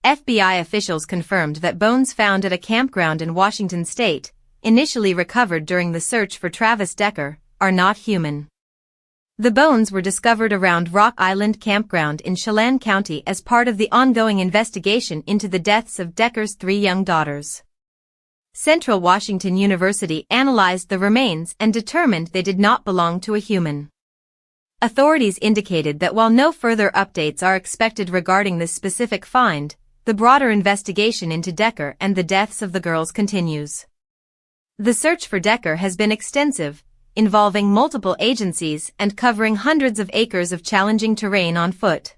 FBI officials confirmed that bones found at a campground in Washington state, initially recovered during the search for Travis Decker, are not human. The bones were discovered around Rock Island Campground in Chelan County as part of the ongoing investigation into the deaths of Decker's 3 young daughters. Central Washington University analyzed the remains and determined they did not belong to a human. Authorities indicated that while no further updates are expected regarding this specific find, the broader investigation into Decker and the deaths of the girls continues. The search for Decker has been extensive, involving multiple agencies and covering hundreds of acres of challenging terrain on foot.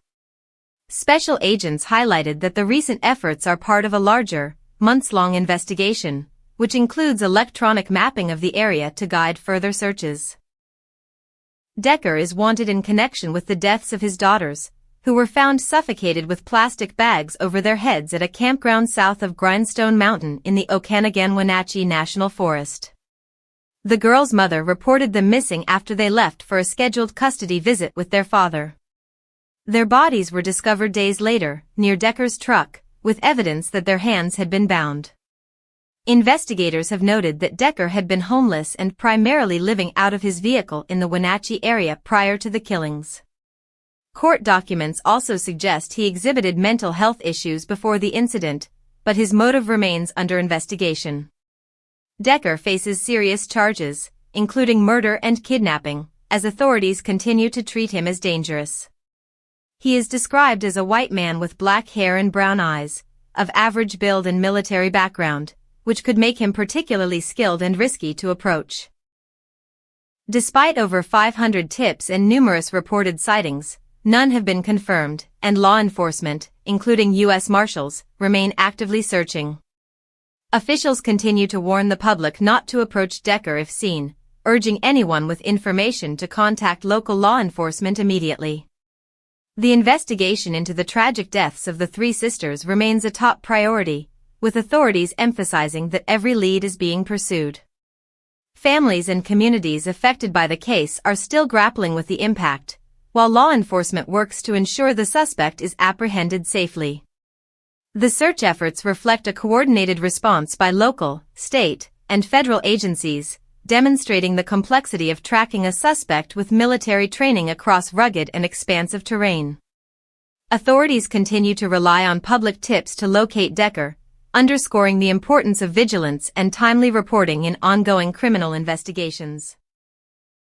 Special agents highlighted that the recent efforts are part of a larger, months-long investigation, which includes electronic mapping of the area to guide further searches. Decker is wanted in connection with the deaths of his daughters, who were found suffocated with plastic bags over their heads at a campground south of Grindstone Mountain in the Okanogan-Wenatchee National Forest. The girls' mother reported them missing after they left for a scheduled custody visit with their father. Their bodies were discovered days later, near Decker's truck, with evidence that their hands had been bound. Investigators have noted that Decker had been homeless and primarily living out of his vehicle in the Wenatchee area prior to the killings. Court documents also suggest he exhibited mental health issues before the incident, but his motive remains under investigation. Decker faces serious charges, including murder and kidnapping, as authorities continue to treat him as dangerous. He is described as a white man with black hair and brown eyes, of average build and military background, which could make him particularly skilled and risky to approach. Despite over 500 tips and numerous reported sightings, none have been confirmed, and law enforcement, including U.S. Marshals, remain actively searching. Officials continue to warn the public not to approach Decker if seen, urging anyone with information to contact local law enforcement immediately. The investigation into the tragic deaths of the 3 sisters remains a top priority, with authorities emphasizing that every lead is being pursued. Families and communities affected by the case are still grappling with the impact, while law enforcement works to ensure the suspect is apprehended safely. The search efforts reflect a coordinated response by local, state, and federal agencies, demonstrating the complexity of tracking a suspect with military training across rugged and expansive terrain. Authorities continue to rely on public tips to locate Decker, underscoring the importance of vigilance and timely reporting in ongoing criminal investigations.